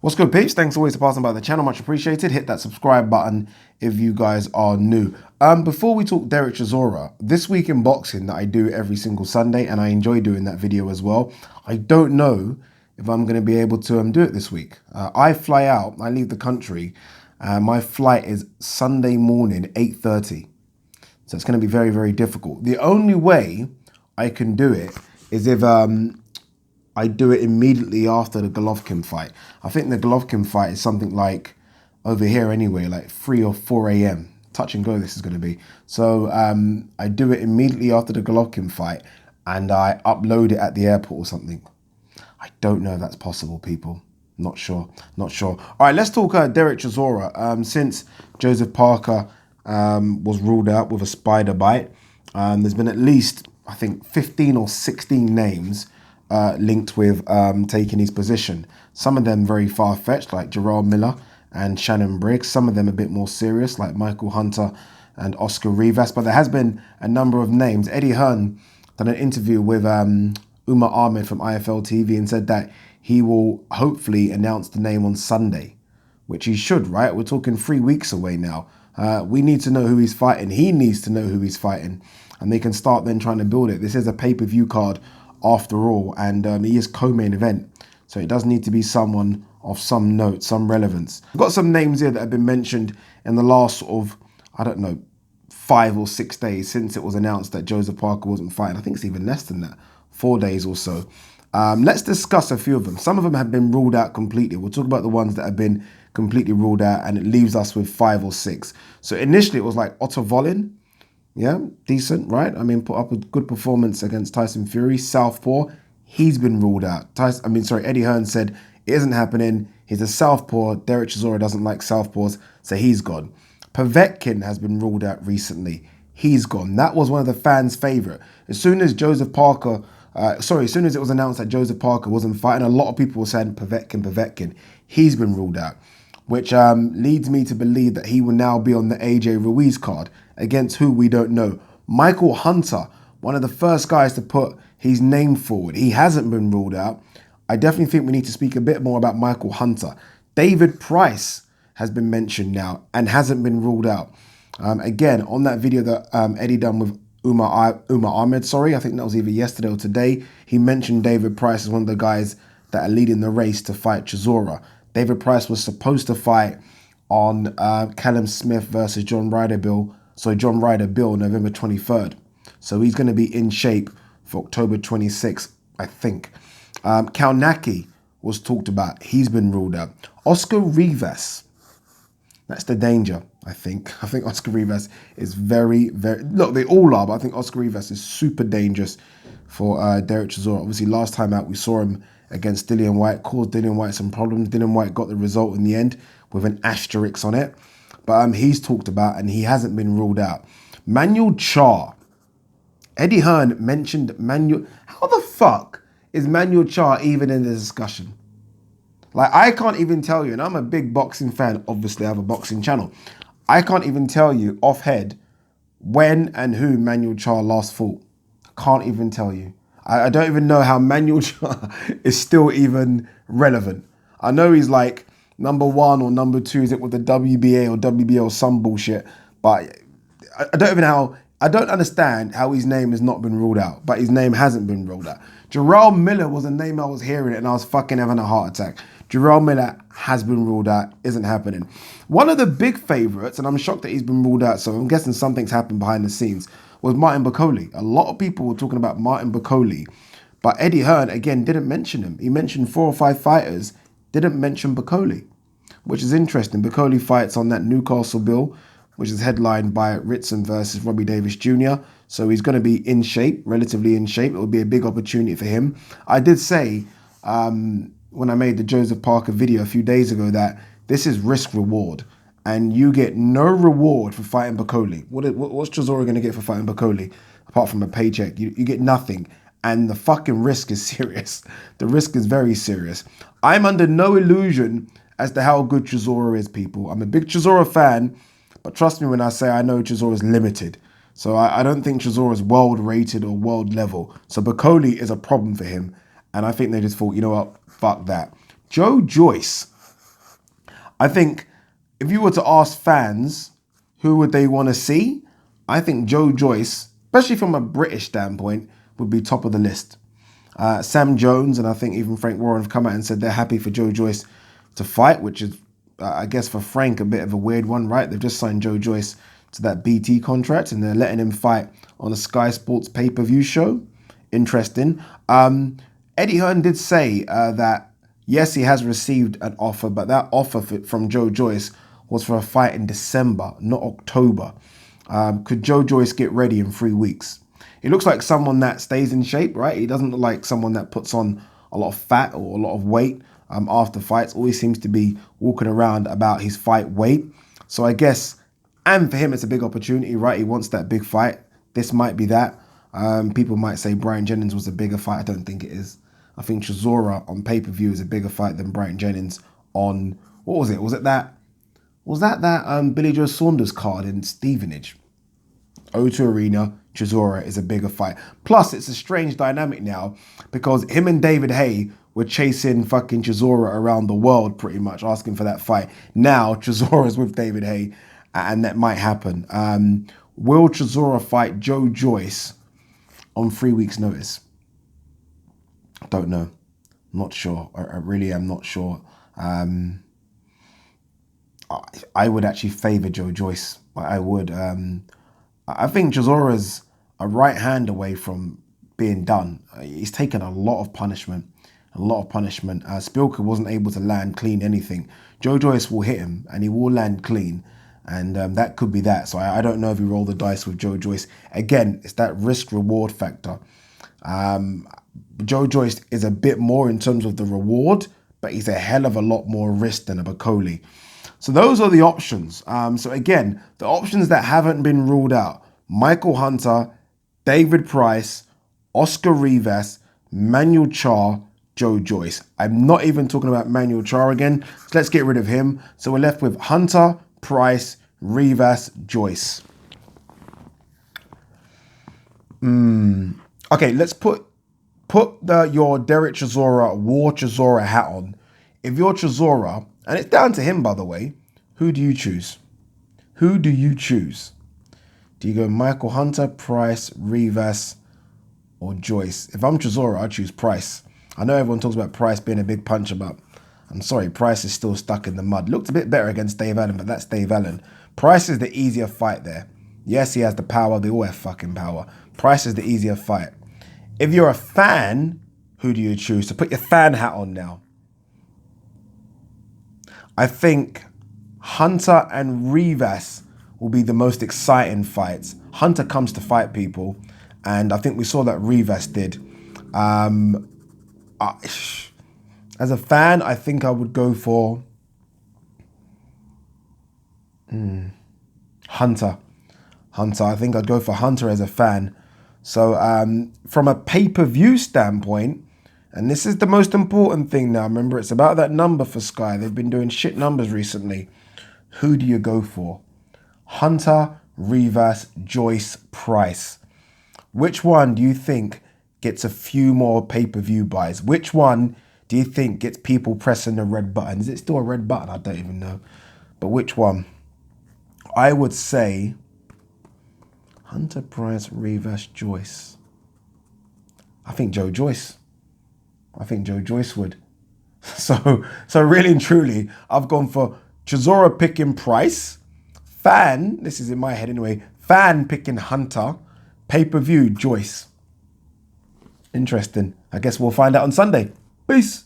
What's good, peeps? Thanks always for passing by the channel. Much appreciated. Hit that subscribe button if you guys are new. Before we talk Dereck Chisora, this week in boxing that I do every single Sunday, and I enjoy doing that video as well. I don't know if I'm going to be able to do it this week. I fly out. I leave the country. My flight is Sunday morning, 8:30. So it's going to be very, very difficult. The only way I can do it is if I do it immediately after the Golovkin fight. I think the Golovkin fight is something like over here anyway, like 3 or 4 a.m. Touch and go this is going to be. So I do it immediately after the Golovkin fight and I upload it at the airport or something. I don't know if that's possible, people. Not sure. All right, let's talk Dereck Chisora. Since Joseph Parker was ruled out with a spider bite, there's been at least, I think, 15 or 16 names linked with taking his position. Some of them very far-fetched, like Jarrell Miller and Shannon Briggs. Some of them a bit more serious, like Michael Hunter and Oscar Rivas. But there has been a number of names. Eddie Hearn done an interview with Umar Ahmed from IFL TV and said that he will hopefully announce the name on Sunday, which he should, right? We're talking 3 weeks away now. We need to know who he's fighting. He needs to know who he's fighting. And they can start then trying to build it. This is a pay-per-view card after all, and he is co-main event. So it does need to be someone of some note, some relevance. I've got some names here that have been mentioned in the last sort of, I don't know, 5 or 6 days since it was announced that Joseph Parker wasn't fighting. I think it's even less than that, 4 days or so. Let's discuss a few of them. Some of them have been ruled out completely. We'll talk about the ones that have been completely ruled out, and it leaves us with 5 or 6. So initially it was like Otto Volin. Yeah, decent, right? I mean, put up a good performance against Tyson Fury. Southpaw, he's been ruled out. Eddie Hearn said it isn't happening. He's a southpaw. Dereck Chisora doesn't like southpaws, so he's gone. Povetkin has been ruled out recently. He's gone. That was one of the fans' favorite. As soon as it was announced that Joseph Parker wasn't fighting, a lot of people were saying Povetkin. He's been ruled out, which leads me to believe that he will now be on the AJ Ruiz card against who we don't know. Michael Hunter, one of the first guys to put his name forward. He hasn't been ruled out. I definitely think we need to speak a bit more about Michael Hunter. David Price has been mentioned now and hasn't been ruled out. Again, on that video that Eddie done with Umar Ahmed, I think that was either yesterday or today, he mentioned David Price as one of the guys that are leading the race to fight Chisora. David Price was supposed to fight on Callum Smith versus John Ryder Bill November 23rd. So he's going to be in shape for October 26th, I think. Kalnaki was talked about. He's been ruled out. Oscar Rivas. That's the danger, I think. I think Oscar Rivas is very, very... Look, they all are, but I think Oscar Rivas is super dangerous for Dereck Chisora. Obviously, last time out, we saw him against Dillian Whyte, caused Dillian Whyte some problems. Dillian Whyte got the result in the end with an asterisk on it. But he's talked about and he hasn't been ruled out. Manuel Charr. Eddie Hearn mentioned Manuel. How the fuck is Manuel Charr even in the discussion? Like, I can't even tell you, and I'm a big boxing fan. Obviously, I have a boxing channel. I can't even tell you off head when and who Manuel Charr last fought. I can't even tell you. I don't even know how Manuel Charr is still even relevant. I know he's like number 1 or number 2, is it with the WBA or WBO, some bullshit. But I don't understand how his name has not been ruled out, but his name hasn't been ruled out. Jarrell Miller was a name I was hearing and I was fucking having a heart attack. Jarrell Miller has been ruled out, isn't happening. One of the big favourites, and I'm shocked that he's been ruled out, so I'm guessing something's happened behind the scenes, was Martin Bakole. A lot of people were talking about Martin Bakole, but Eddie Hearn, again, didn't mention him. He mentioned 4 or 5 fighters, didn't mention Bakole, which is interesting. Bakole fights on that Newcastle bill, which is headlined by Ritson versus Robbie Davis Jr. So he's going to be in shape, relatively in shape. It will be a big opportunity for him. I did say when I made the Joseph Parker video a few days ago that this is risk reward. And you get no reward for fighting Bakole. What's Chisora going to get for fighting Bakole? Apart from a paycheck, you get nothing. And the fucking risk is serious. The risk is very serious. I'm under no illusion as to how good Chisora is, people. I'm a big Chisora fan, but trust me when I say I know Chisora is limited. So I don't think Chisora is world rated or world level. So Bakole is a problem for him. And I think they just thought, you know what, fuck that. Joe Joyce I think if you were to ask fans who would they want to see, I think Joe Joyce, especially from a British standpoint, would be top of the list. Sam Jones and I think even Frank Warren have come out and said they're happy for Joe Joyce to fight, which is, I guess, for Frank a bit of a weird one, right? They've just signed Joe Joyce to that BT contract and they're letting him fight on a Sky Sports pay-per-view show. Interesting. Eddie Hearn did say that, yes, he has received an offer, but that offer from Joe Joyce was for a fight in December, not October. Could Joe Joyce get ready in 3 weeks? He looks like someone that stays in shape, right? He doesn't look like someone that puts on a lot of fat or a lot of weight after fights. Always seems to be walking around about his fight weight. So I guess, and for him, it's a big opportunity, right? He wants that big fight. This might be that. People might say Brian Jennings was a bigger fight. I don't think it is. I think Chisora on pay-per-view is a bigger fight than Brian Jennings on, what was it? Was that Billy Joe Saunders card in Stevenage? O2 Arena, Chisora is a bigger fight. Plus, it's a strange dynamic now because him and David Haye were chasing fucking Chisora around the world pretty much, asking for that fight. Now, Chisora's with David Haye, and that might happen. Will Chisora fight Joe Joyce on 3 weeks' notice? I don't know. I'm not sure. I really am not sure. I would actually favour Joe Joyce. I would. I think Chisora's a right hand away from being done. He's taken a lot of punishment. Spilker wasn't able to land clean anything. Joe Joyce will hit him and he will land clean. And that could be that. So I don't know if you roll the dice with Joe Joyce. Again, it's that risk-reward factor. Joe Joyce is a bit more in terms of the reward, but he's a hell of a lot more risk than a Bakole. So those are the options. So again, the options that haven't been ruled out: Michael Hunter, David Price, Oscar Rivas, Manuel Charr, Joe Joyce. I'm not even talking about Manuel Charr again. So let's get rid of him. So we're left with Hunter, Price, Rivas, Joyce. Okay, let's put your Dereck Chisora, War Chisora hat on. If you're Chisora, and it's down to him, by the way, who do you choose? Who do you choose? Do you go Michael Hunter, Price, Rivas, or Joyce? If I'm Chisora, I choose Price. I know everyone talks about Price being a big puncher, but I'm sorry, Price is still stuck in the mud. Looked a bit better against Dave Allen, but that's Dave Allen. Price is the easier fight there. Yes, he has the power. They all have fucking power. Price is the easier fight. If you're a fan, who do you choose? So put your fan hat on now. I think Hunter and Rivas will be the most exciting fights. Hunter comes to fight people, and I think we saw that Rivas did. As a fan, I think I would go for Hunter. I think I'd go for Hunter as a fan. So from a pay-per-view standpoint, and this is the most important thing now, remember, it's about that number for Sky. They've been doing shit numbers recently. Who do you go for? Hunter, Rivas, Joyce, Price. Which one do you think gets a few more pay-per-view buys? Which one do you think gets people pressing the red button? Is it still a red button? I don't even know. But which one? I would say Hunter, Price, Rivas, Joyce. I think Joe Joyce. I think Joe Joyce would. So really and truly, I've gone for Chisora picking Price. Fan, this is in my head anyway, fan picking Hunter. Pay-per-view, Joyce. Interesting. I guess we'll find out on Sunday. Peace.